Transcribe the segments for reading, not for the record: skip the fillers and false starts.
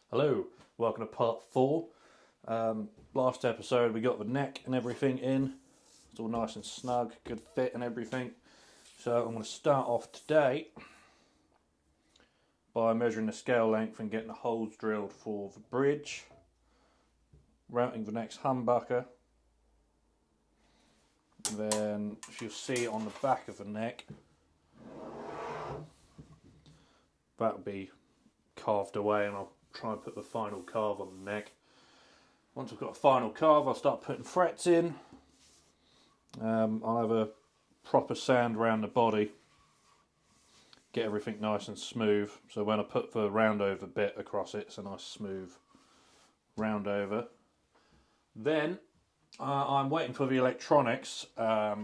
Hello, welcome to part 4. Last episode we got the neck and everything in. It's all nice and snug, good fit and everything. So I'm going to start off today by measuring the scale length and getting the holes drilled for the bridge, routing the next humbucker. Then, as you'll see on the back of the neck, that'll be carved away, and I'll try and put the final carve on the neck. Once I've got a final carve, I'll start putting frets in. I'll have a proper sand around the body, get everything nice and smooth, so when I put the round over bit across it, it's a nice smooth round over. Then I'm waiting for the electronics, but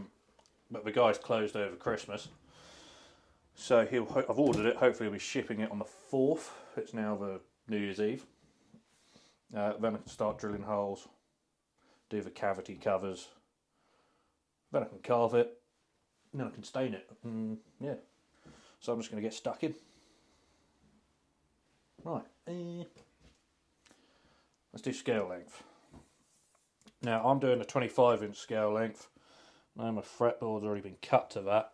the guy's closed over Christmas, so I've ordered it. Hopefully he'll be shipping it on the 4th. It's now the New Year's Eve. Then I can start drilling holes, do the cavity covers, then I can carve it, and then I can stain it. Yeah, so I'm just going to get stuck in. Right, let's do scale length. Now I'm doing a 25-inch scale length. Now my fretboard's already been cut to that.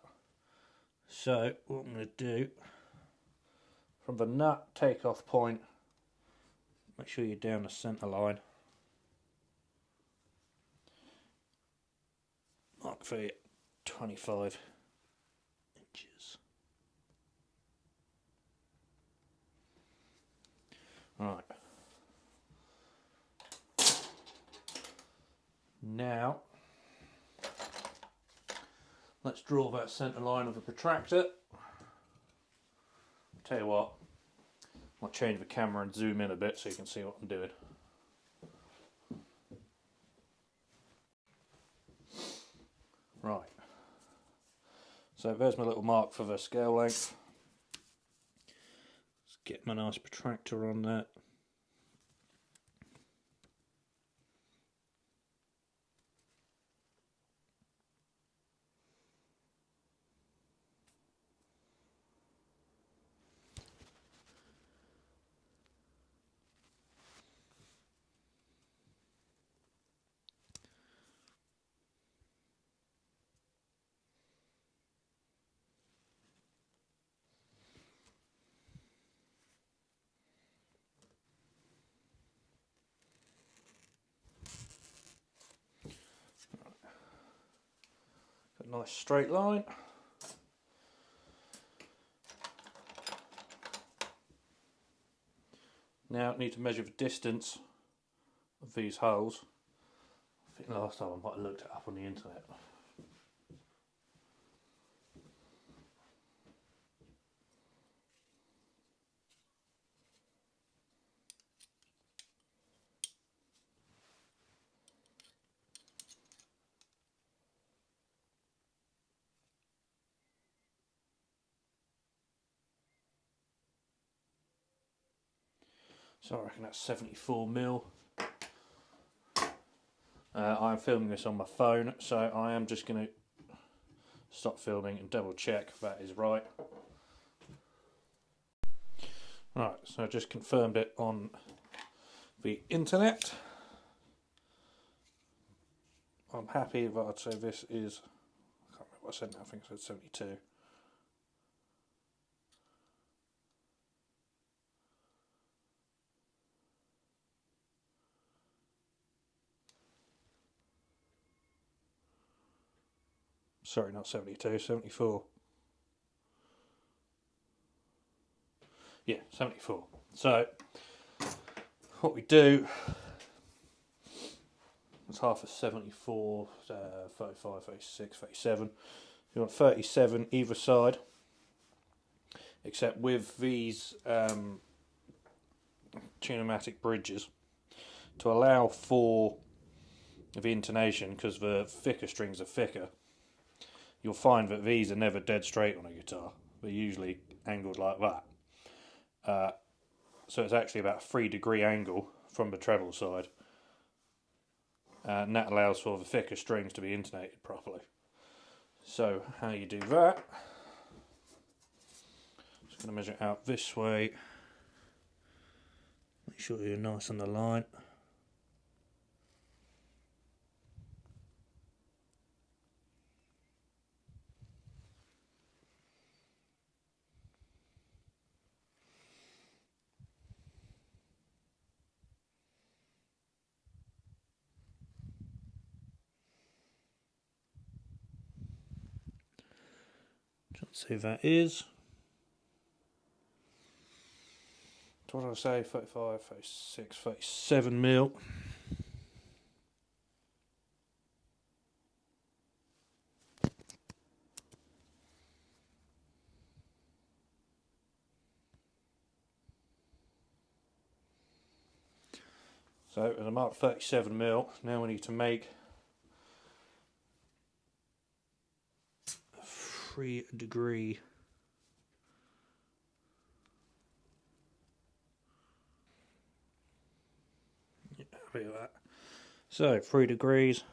So what I'm going to do, from the nut takeoff point, make sure you're down the centre line. Mark for 25 inches. Right. Now, let's draw that centre line of the protractor. Tell you what, I'll change the camera and zoom in a bit so you can see what I'm doing. Right, so there's my little mark for the scale length. Let's get my nice protractor on that. A nice straight line. Now I need to measure the distance of these holes. I think last time I might have looked it up on the internet. So I reckon that's 74mm. I'm filming this on my phone, so I am just going to stop filming and double check that is right. Right, so I just confirmed it on the internet. I'm happy that I'd say this is, I can't remember what I said now, I think I said 72. Sorry, not 72, 74. Yeah, 74. So, what we do, it's half of 74, 35, 36, 37. You want 37 either side, except with these tunematic bridges, to allow for the intonation, because the thicker strings are thicker, you'll find that these are never dead straight on a guitar. They're usually angled like that. So it's actually about a 3-degree angle from the treble side. And that allows for the thicker strings to be intonated properly. So how you do that, just going to measure out this way, make sure you're nice on the line. Let's see if that is. What did I say? 35, 36, 37 mil. So as I mark 37 mil, now we need to make a 3-degree . Yeah, happy with that. So 3 degrees.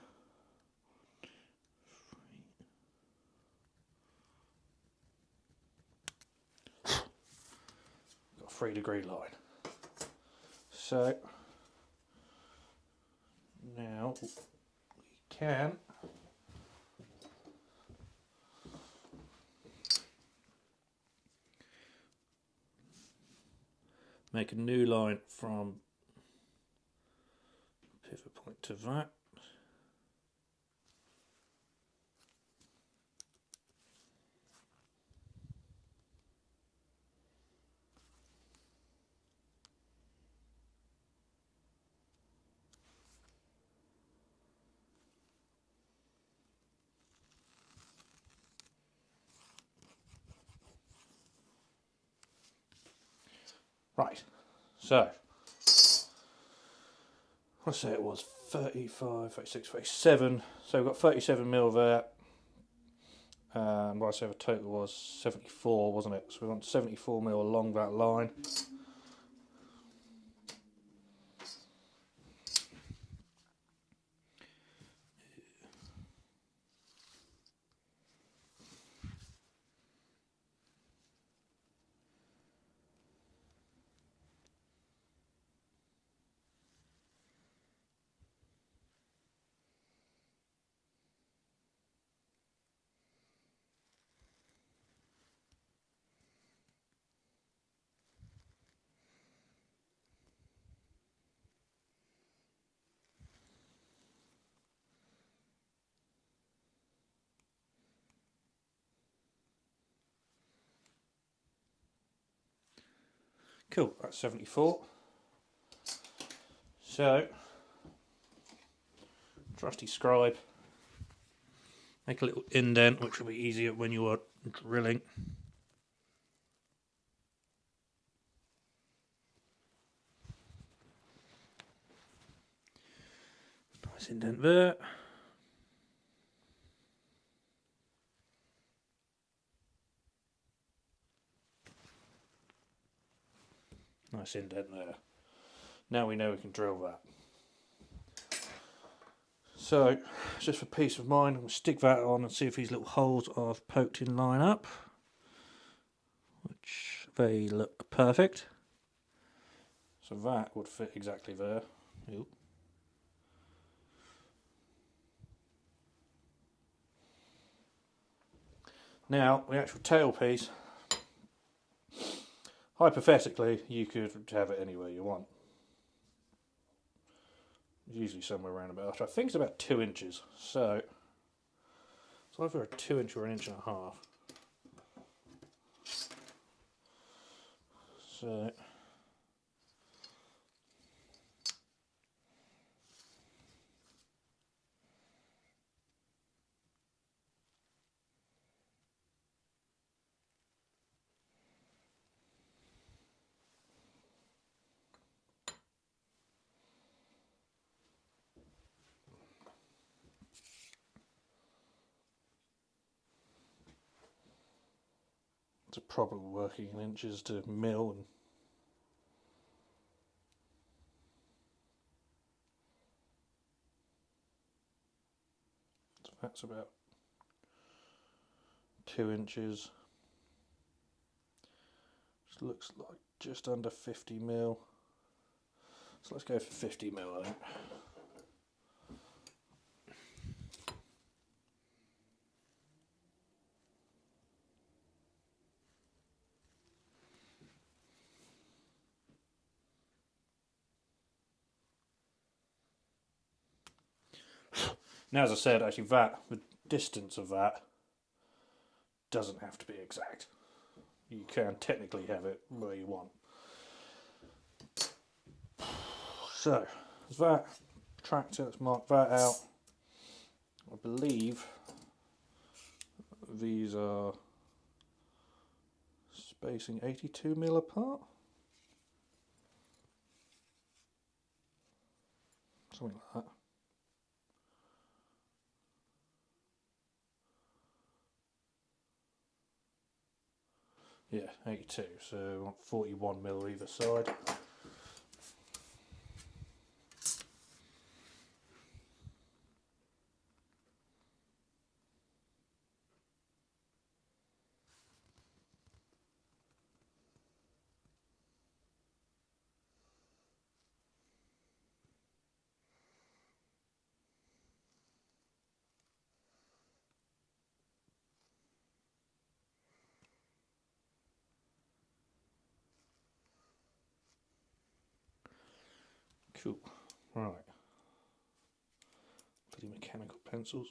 Got a 3-degree line. So now we can make a new line from pivot point to that. Right, so let's say it was 35, 36, 37. So we've got 37 mil there. And what I said the total was 74, wasn't it? So we want 74 mil along that line. Cool, that's 74. So, trusty scribe, make a little indent, which will be easier when you are drilling. Nice indent there. Nice indent there. Now we know we can drill that. So, just for peace of mind, I'm going to stick that on and see if these little holes I've poked in line up, which they look perfect. So that would fit exactly there. Ooh. Now, the actual tailpiece, hypothetically, you could have it anywhere you want. Usually somewhere around about, I think it's about 2 inches. So, it's either a 2 inch or an 1.5 inches. So, it's a proper working in inches to mill, and so that's about 2 inches. Just looks like just under 50 mil. So let's go for 50mm, I think. Now, as I said, actually the distance of that doesn't have to be exact. You can technically have it where you want. So, there's that tractor, let's mark that out. I believe these are spacing 82mm apart. Something like that. Yeah, 82, so we want 41mm either side. Cool, right. Bloody mechanical pencils.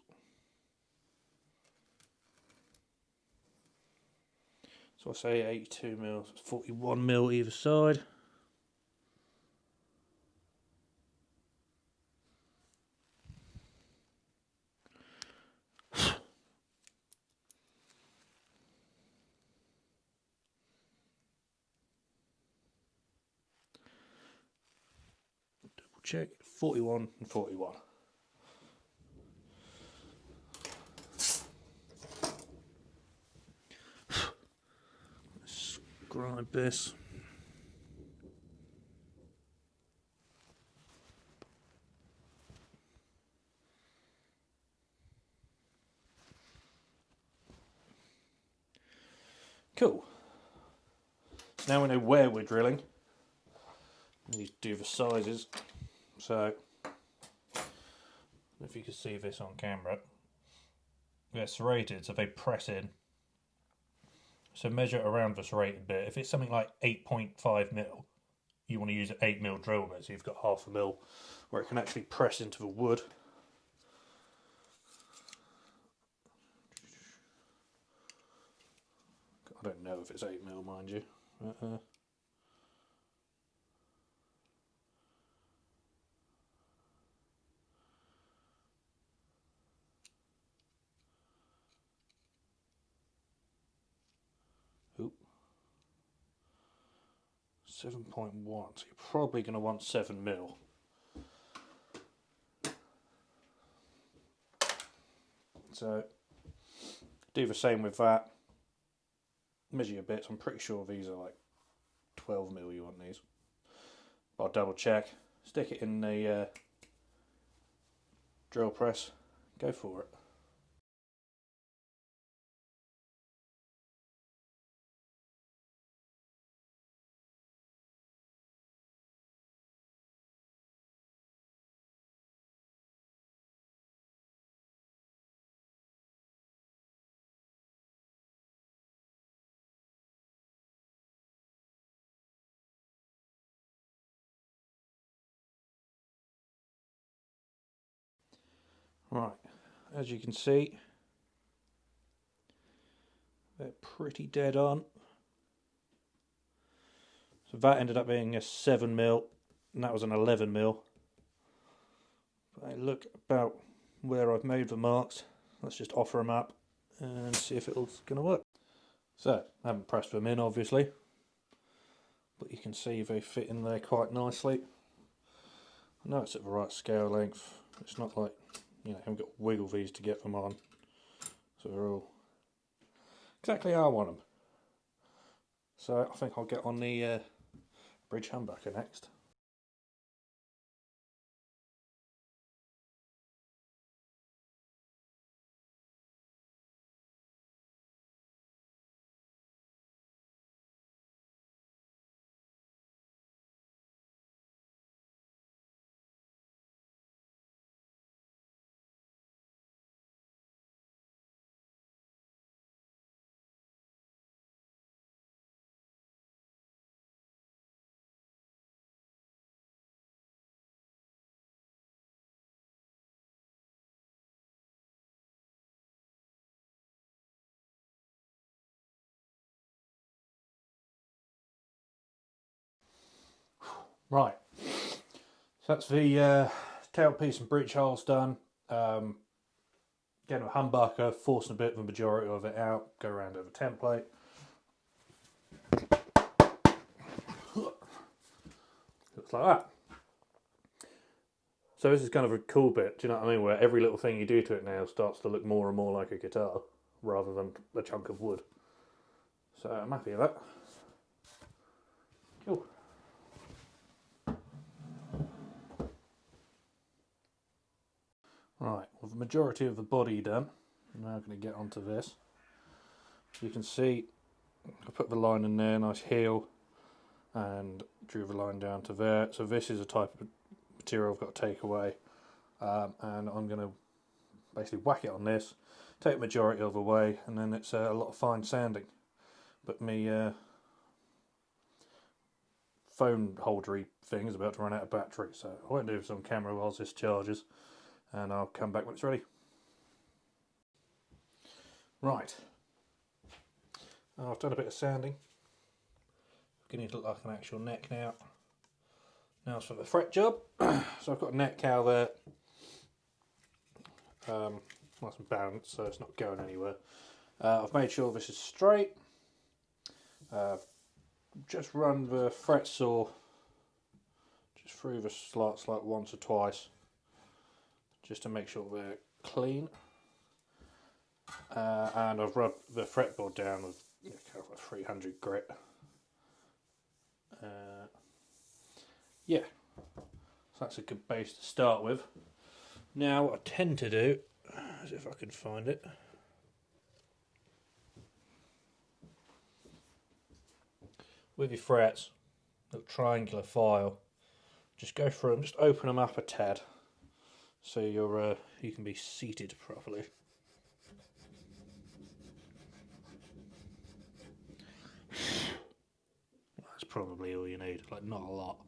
So I say 82mm, 41mm either side. Double check, 41 and 41. Let's scribe this. Cool. So now we know where we're drilling. We need to do the sizes. So, if you can see this on camera, they're serrated, so they press in. So measure around the serrated bit. If it's something like 8.5mm, you want to use an 8mm drill bit, so you've got 1/2 mil where it can actually press into the wood. I don't know if it's 8mm, mind you. Oop. 7.1, so you're probably going to want 7mm. So, do the same with that. Measure your bits. I'm pretty sure these are like 12mm you want these. But I'll double check. Stick it in the drill press. Go for it. Right, as you can see, they're pretty dead on. So that ended up being a 7mm, and that was an 11mm. But I look about where I've made the marks. Let's just offer them up and see if it's going to work. So, I haven't pressed them in obviously, but you can see they fit in there quite nicely. I know it's at the right scale length. It's not like, you know, I haven't got to wiggle these to get them on. So they're all exactly how I want them. So I think I'll get on the bridge humbucker next. Right, so that's the tailpiece and breech holes done. Getting a humbucker, forcing a bit of the majority of it out, go around over template. Looks like that. So this is kind of a cool bit, do you know what I mean, where every little thing you do to it now starts to look more and more like a guitar rather than a chunk of wood. So I'm happy with that. Cool. Right, with the majority of the body done, I'm now going to get onto this. You can see I put the line in there, nice heel, and drew the line down to there. So this is a type of material I've got to take away, and I'm going to basically whack it on this, take the majority of the way, and then it's a lot of fine sanding. But me phone holdery thing is about to run out of battery, so I won't do this on camera whilst this charges, and I'll come back when it's ready. Right, I've done a bit of sanding, beginning to look like an actual neck now. Now it's for the fret job. So I've got a neck cowl there, nice and balanced so it's not going anywhere. I've made sure this is straight. Just run the fret saw just through the slots like once or twice, just to make sure they're clean. And I've rubbed the fretboard down with kind of a 300 grit. Yeah, so that's a good base to start with. Now what I tend to do, as if I can find it, with your frets, little triangular file, just go through them, just open them up a tad, so you can be seated properly. That's probably all you need, like not a lot.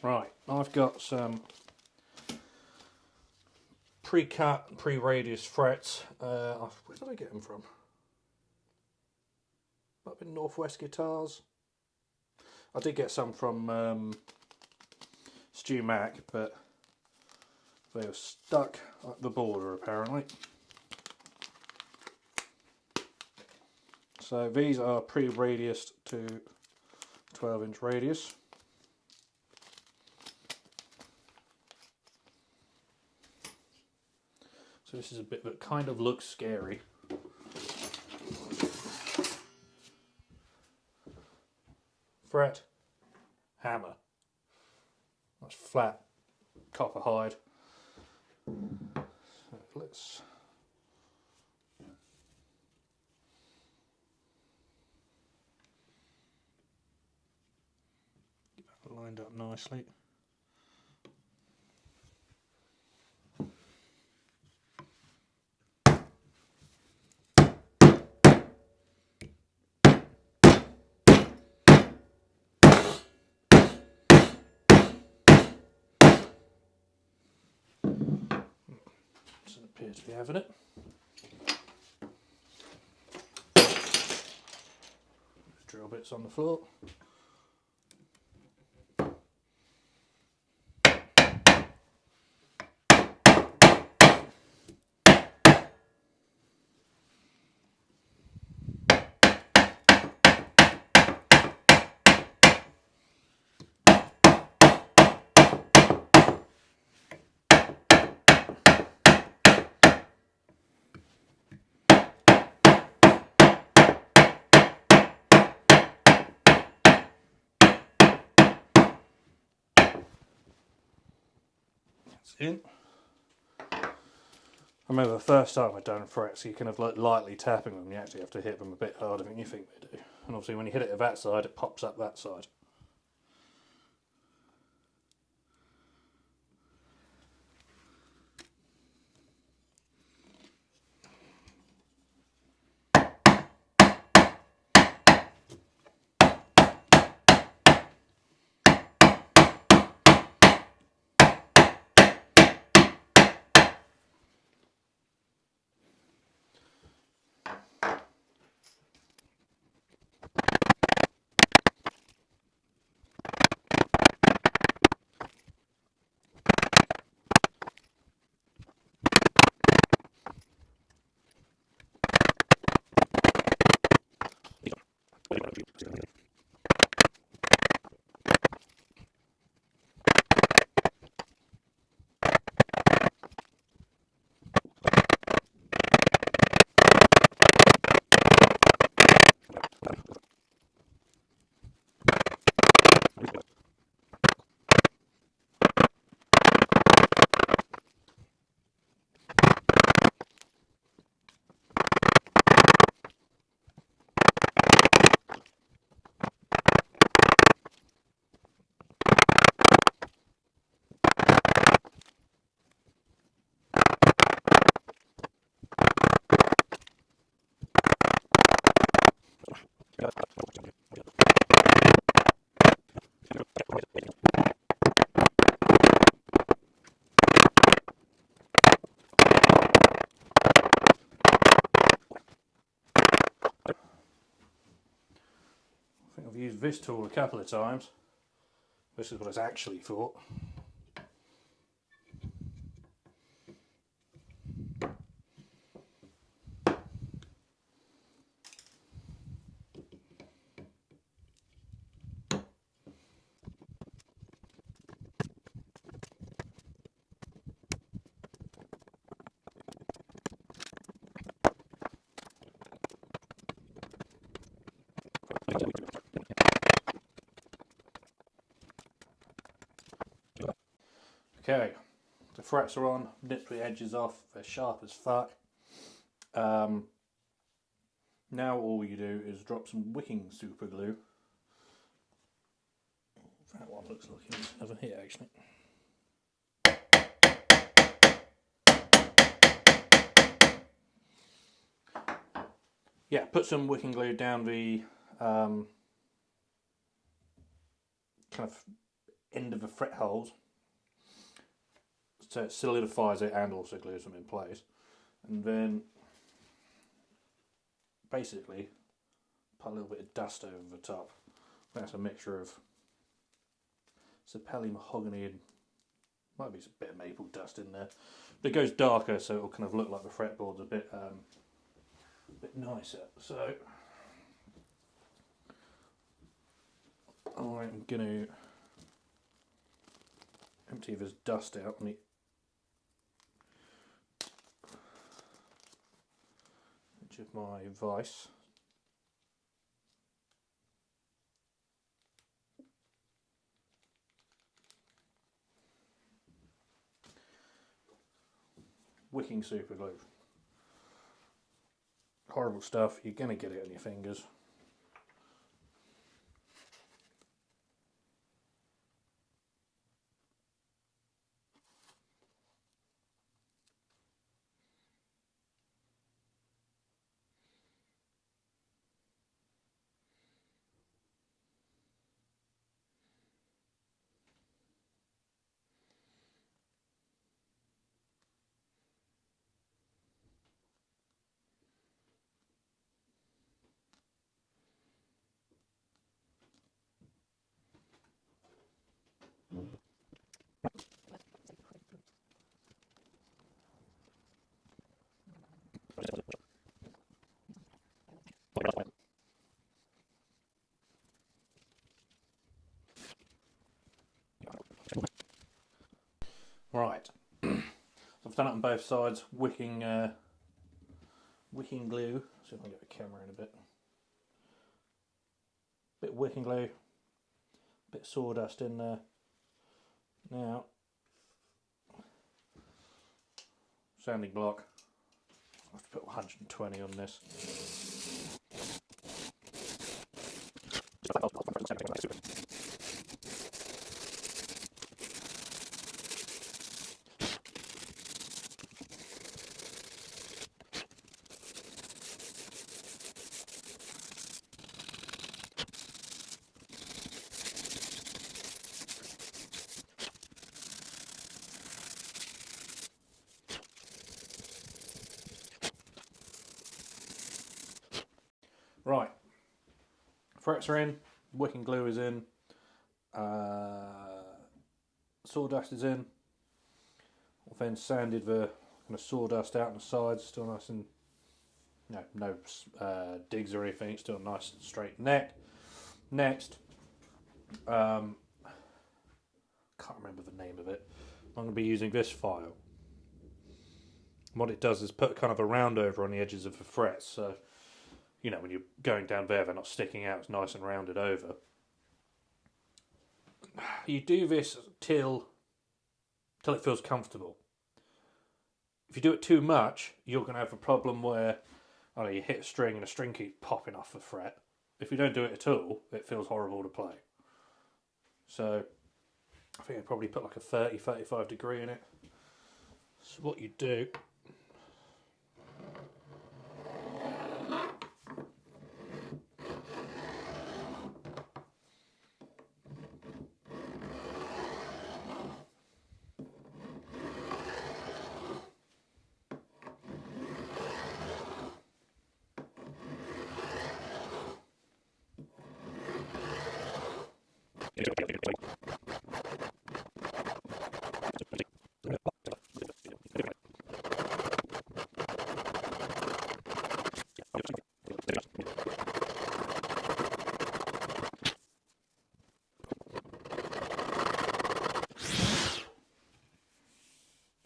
Right, I've got some pre-cut, pre-radius frets. Where did I get them from? Up in Northwest Guitars. I did get some from Stu Mac, but they were stuck at the border apparently. So these are pre-radiused to 12-inch radius. So this is a bit that kind of looks scary. Fret, hammer. That's flat copper hide. So let's get that lined up nicely. Doesn't appear to be having it. Drill bits on the floor. In. I remember the first time I'd done frets, you kind of like lightly tapping them, you actually have to hit them a bit harder than you think they do. and obviously when you hit it at that side, it pops up that side. I've used this tool a couple of times. This is what it's actually for. Okay, the frets are on, nipped the edges off, they're sharp as fuck. Now all you do is drop some wicking super glue. That one looks like it was over here actually. Yeah, put some wicking glue down the kind of end of the fret holes, so it solidifies it and also glues them in place. And then basically put a little bit of dust over the top. That's a mixture of sapelli, mahogany, and might be a bit of maple dust in there. But it goes darker, so it'll kind of look like the fretboard's a bit nicer. So I'm going to empty this dust out on the edge of my vise. Wicking super glue. Horrible stuff, you're going to get it on your fingers. Right, so I've done it on both sides, wicking glue. See if I can get the camera in a bit. Bit of wicking glue, bit of sawdust in there. Now, sanding block. I have to put 120 on this. Right, frets are in, wicking glue is in, sawdust is in. I've then sanded the kind of sawdust out on the sides, still nice and no digs or anything, still nice and straight neck. Next, can't remember the name of it. I'm going to be using this file. What it does is put kind of a round over on the edges of the frets, so you know when you're going down there, they're not sticking out. It's nice and rounded over. You do this till it feels comfortable. If you do it too much, you're going to have a problem where you hit a string and a string keeps popping off the fret. If you don't do it at all, it feels horrible to play. So I think I'd probably put like a 30-35 degree in it. So what you do,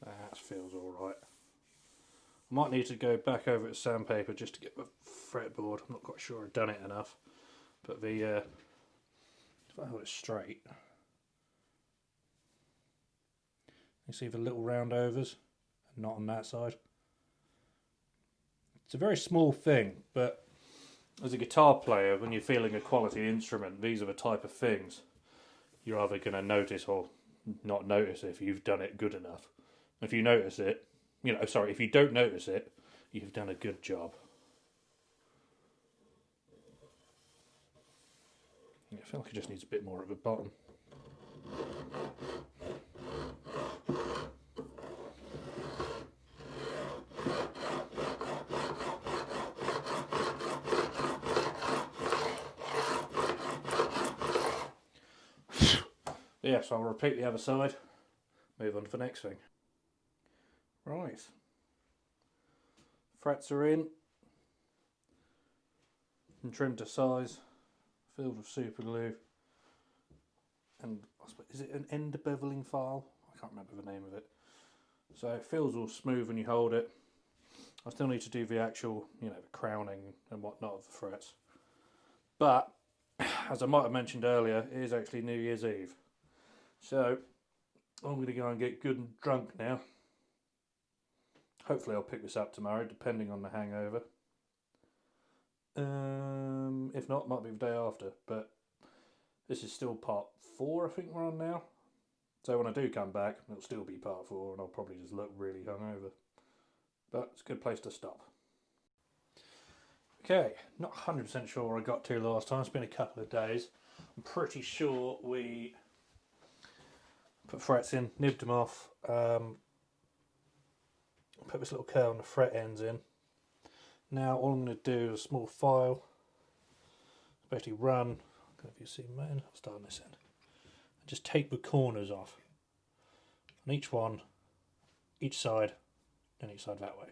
that feels alright. I might need to go back over to sandpaper just to get the fretboard. I'm not quite sure I've done it enough. But if I hold it straight, you see the little round overs, and not on that side. It's a very small thing, but as a guitar player, when you're feeling a quality instrument, these are the type of things you're either going to notice or not notice if you've done it good enough. If you notice it, if you don't notice it, you've done a good job. I feel like it just needs a bit more at the bottom. Yeah, so I'll repeat the other side, move on to the next thing. Right, frets are in, and trimmed to size, filled with super glue, and is it an end beveling file? I can't remember the name of it. So it feels all smooth when you hold it. I still need to do the actual, the crowning and whatnot of the frets. But, as I might have mentioned earlier, it is actually New Year's Eve. So, I'm going to go and get good and drunk now. Hopefully I'll pick this up tomorrow, depending on the hangover. If not, it might be the day after. But this is still part 4, I think we're on now. So when I do come back, it'll still be part 4, and I'll probably just look really hungover. But it's a good place to stop. Okay, not 100% sure where I got to last time. It's been a couple of days. I'm pretty sure we put frets in, nibbed them off, put this little curl on the fret ends in. Now all I'm going to do is a small file, basically run, I don't know if you see mine, I'll start on this end, and just take the corners off on each one, each side, and each side that way.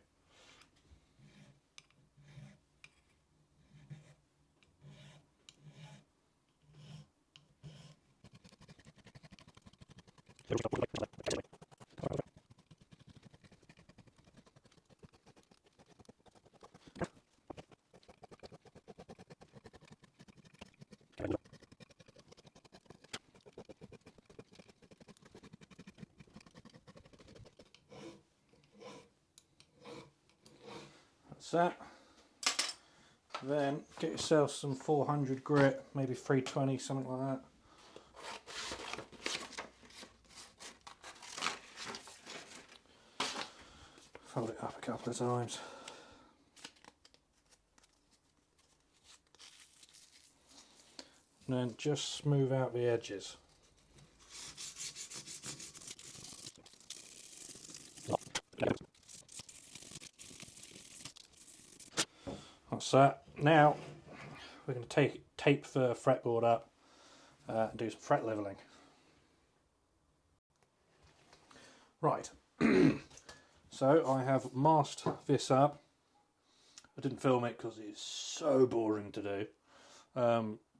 That's that. Then get yourself some 400 grit, maybe 320, something like that. Fold it up a couple of times. And then just smooth out the edges. That's that. Now we're going to tape the fretboard up and do some fret leveling. Right, so I have masked this up. I didn't film it because it's so boring to do.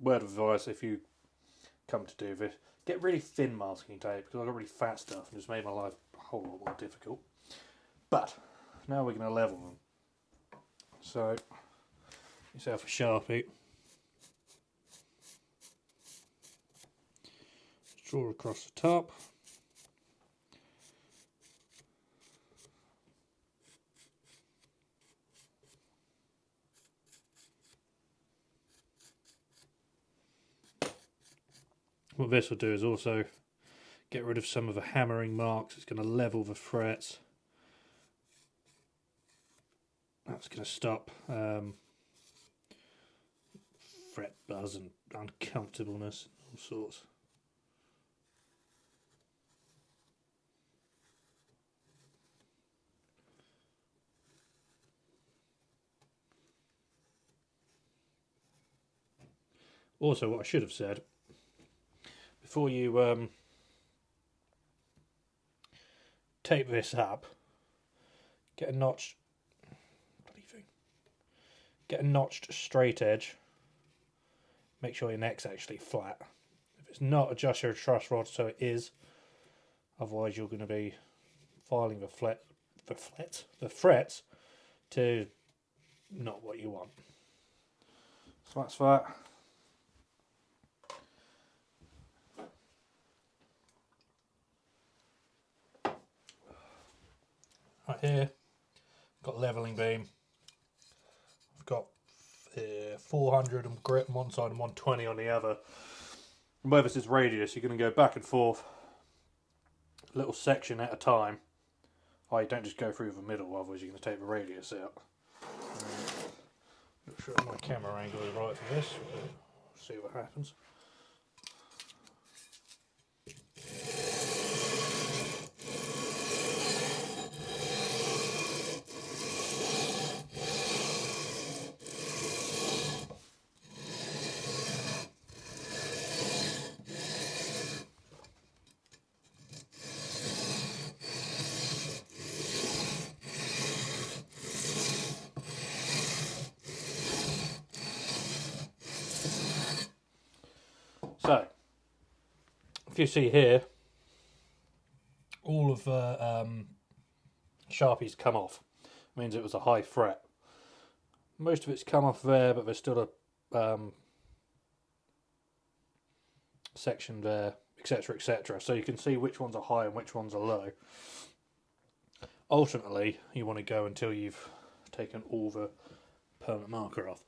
Word of advice, if you come to do this, get really thin masking tape, because I've got really fat stuff and it's made my life a whole lot more difficult. But now we're going to level them. So, yourself a Sharpie. Draw across the top. What this will do is also get rid of some of the hammering marks. It's going to level the frets. That's going to stop fret buzz and uncomfortableness and all sorts. Also, what I should have said, before you tape this up, get a notched straight edge. Make sure your neck's actually flat. If it's not, adjust your truss rod so it is. Otherwise, you're going to be filing the frets to not what you want. So that's that. Right here, got leveling beam. I've got 400 and grit on one side and 120 on the other. And where this is radius, you're going to go back and forth, a little section at a time. Oh, you don't just go through the middle, otherwise you're going to take the radius out. Not sure if my camera angle is right for this. We'll see what happens. So, if you see here, all of the Sharpies come off. It means it was a high fret. Most of it's come off there, but there's still a section there, etc, etc. So you can see which ones are high and which ones are low. Ultimately, you want to go until you've taken all the permanent marker off.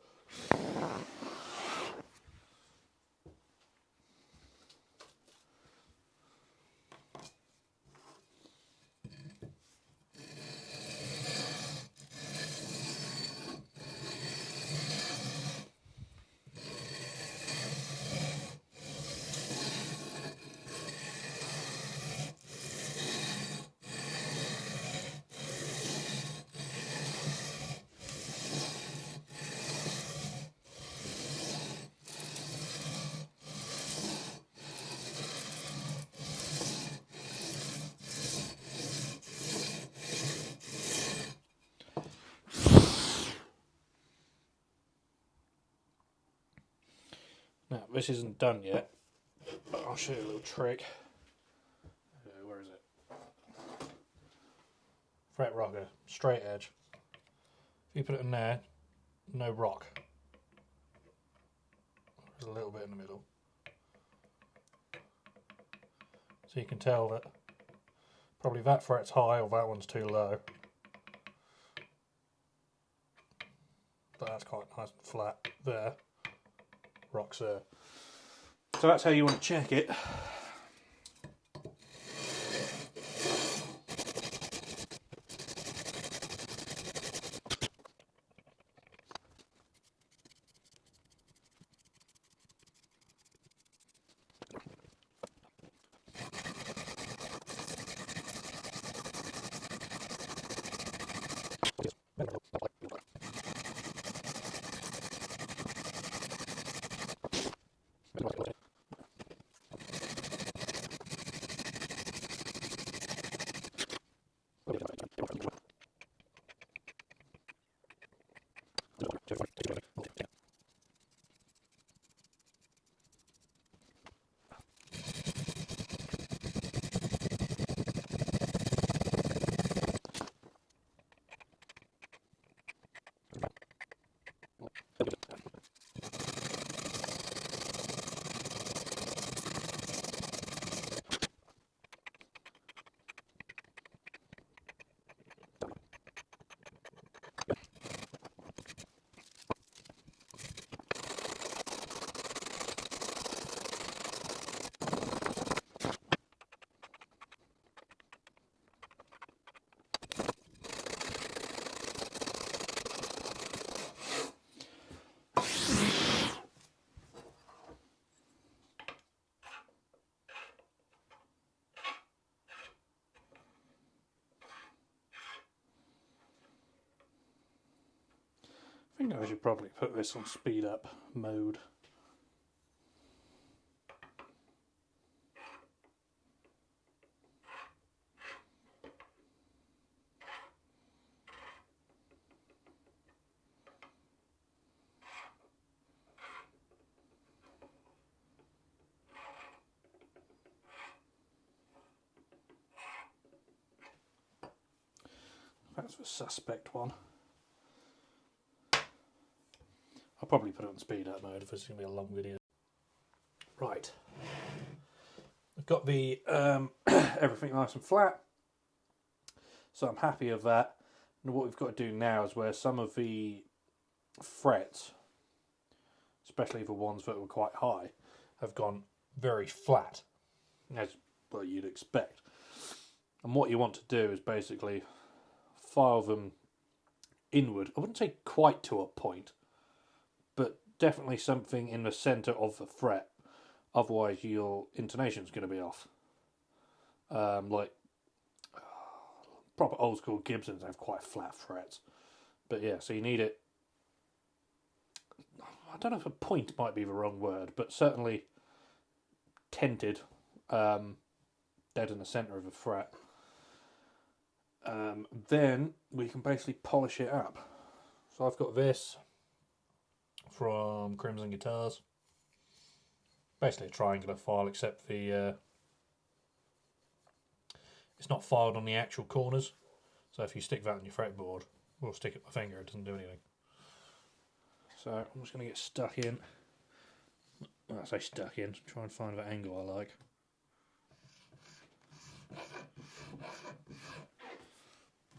Now, this isn't done yet, but I'll show you a little trick. Where is it? Fret rocker, straight edge. If you put it in there, no rock. There's a little bit in the middle. So you can tell that probably that fret's high or that one's too low. But that's quite nice. nice and flat there. Rocks there. So that's how you want to check it. I think I should probably put this on speed up mode. That's the suspect one. I'll probably put it on speed up mode if it's going to be a long video. Right. I've got the everything nice and flat. So I'm happy with that. And what we've got to do now is where some of the frets, especially the ones that were quite high, have gone very flat, as well you'd expect. And what you want to do is basically file them inward. I wouldn't say quite to a point, but definitely something in the centre of the fret. Otherwise your intonation's going to be off. Like proper old school Gibsons have quite flat frets. But yeah, so you need it, I don't know if a point might be the wrong word, but certainly tented, dead in the centre of the fret. Then we can basically polish it up. So I've got this from Crimson Guitars. Basically a triangular file, except the it's not filed on the actual corners. So if you stick that on your fretboard, or stick it with my finger, it doesn't do anything. So I'm just going to get stuck in. Well, I say stuck in, try and find that angle I like.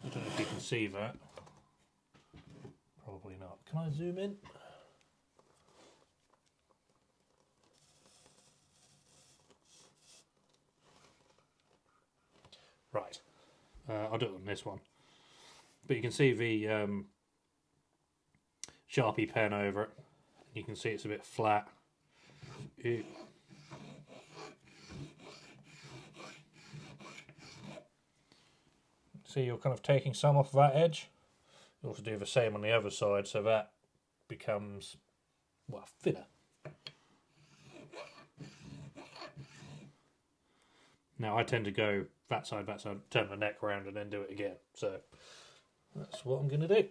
I don't know if you can see that. Probably not. Can I zoom in? Right. I'll do it on this one. But you can see the Sharpie pen over it. You can see it's a bit flat. See, you're kind of taking some off that edge. You also do the same on the other side, so that becomes, well, thinner. Now I tend to go that side, turn the neck around and then do it again. So that's what I'm going to do.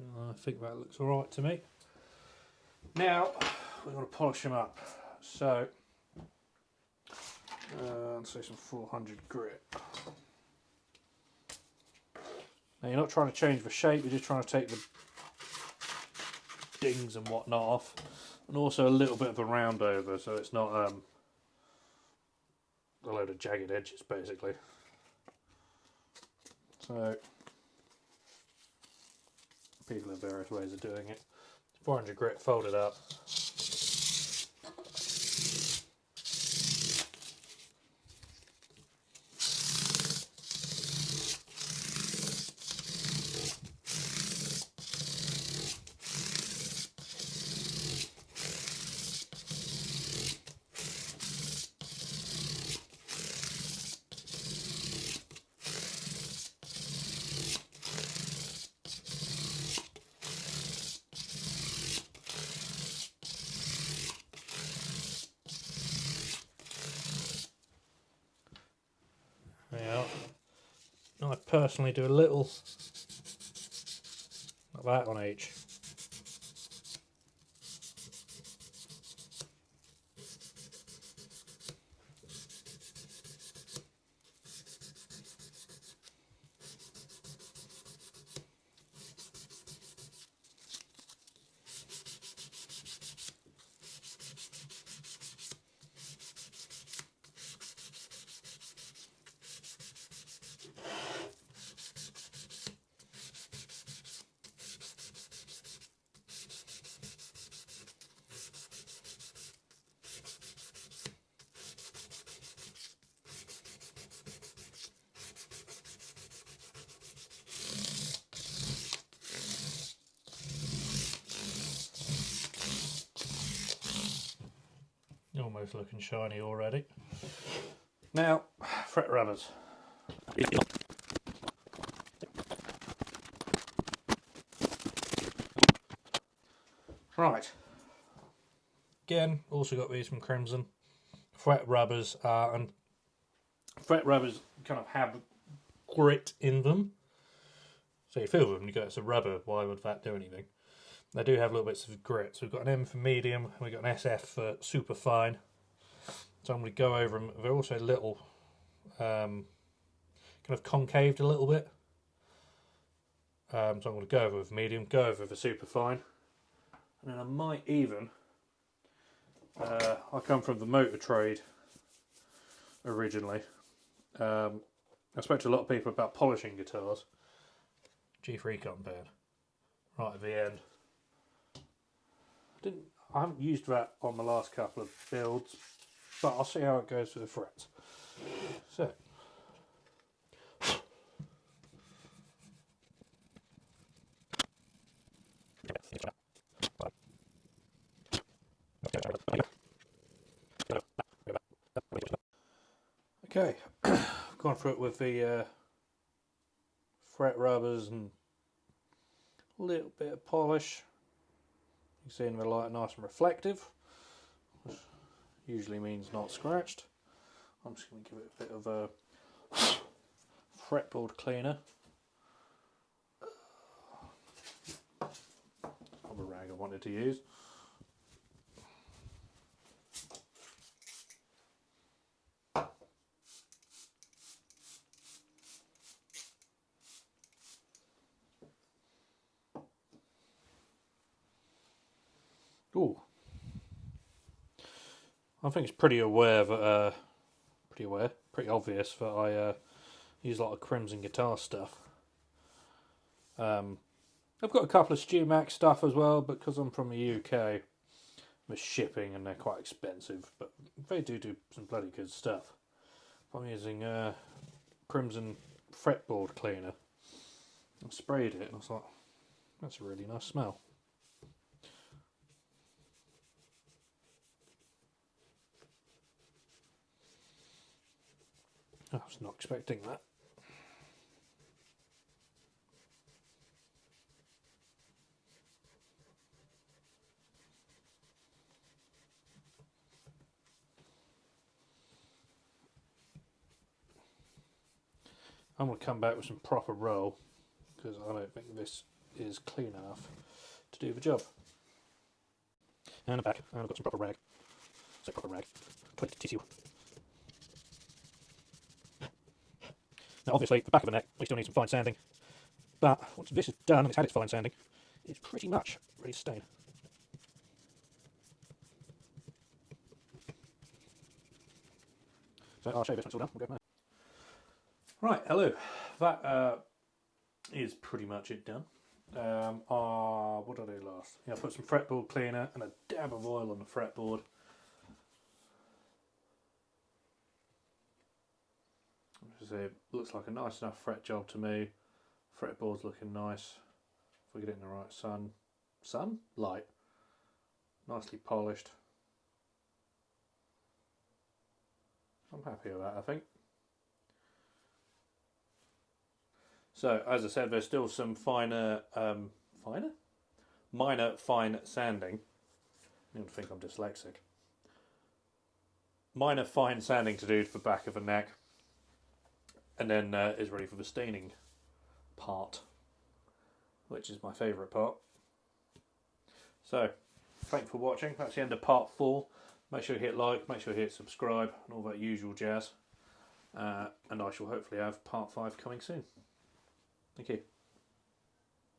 I think that looks alright to me. Now we're going to polish them up. So let's say some 400 grit. Now you're not trying to change the shape, you're just trying to take the dings and whatnot off, and also a little bit of a round over so it's not a load of jagged edges basically. So people have various ways of doing it. 400 grit folded up. Yeah, I personally do a little like that on each. Almost looking shiny already. Now, fret rubbers. Right. Again, also got these from Crimson. Fret rubbers and fret rubbers kind of have grit in them. So you feel them, you go, it's a rubber, why would that do anything? They do have little bits of grit. So we've got an M for medium, and we've got an SF for super fine. So I'm going to go over them. They're also a little kind of concaved a little bit. So I'm going to go over with medium, go over with super fine. And then I might even, I come from the motor trade originally. I spoke to a lot of people about polishing guitars. G3 compound, right at the end. I haven't used that on the last couple of builds, but I'll see how it goes for the frets. So, okay, I've gone through it with the fret rubbers and a little bit of polish. You can see in the light, nice and reflective, which usually means not scratched. I'm just going to give it a bit of a fretboard cleaner. Not the rag I wanted to use. Ooh. I think it's pretty obvious that I use a lot of Crimson Guitar stuff. I've got a couple of StewMac stuff as well, but because I'm from the UK, with shipping and they're quite expensive, but they do some bloody good stuff. I'm using Crimson fretboard cleaner. I sprayed it and I was like, that's a really nice smell. I was not expecting that. I'm going to come back with some proper roll because I don't think this is clean enough to do the job. And the back, and I've got some proper rag. So proper rag, toilet tissue. Now obviously the back of the neck, we still need some fine sanding. But once this is done and it's had its fine sanding, it's pretty much ready to stain. So I'll show you this once it's all done. We'll go from there. Right, hello. That is pretty much it done. What did I do last? Yeah, I put some fretboard cleaner and a dab of oil on the fretboard. It looks like a nice enough fret job to me. Fretboard's looking nice. If we get it in the right sunlight, nicely polished. I'm happy with that, I think. So, as I said, there's still some minor fine sanding. I don't think I'm dyslexic. Minor fine sanding to do to the back of the neck, and then is ready for the staining part, which is my favourite part. So, thanks for watching. That's the end of part 4. Make sure you hit like, make sure you hit subscribe, and all that usual jazz. And I shall hopefully have part 5 coming soon. Thank you.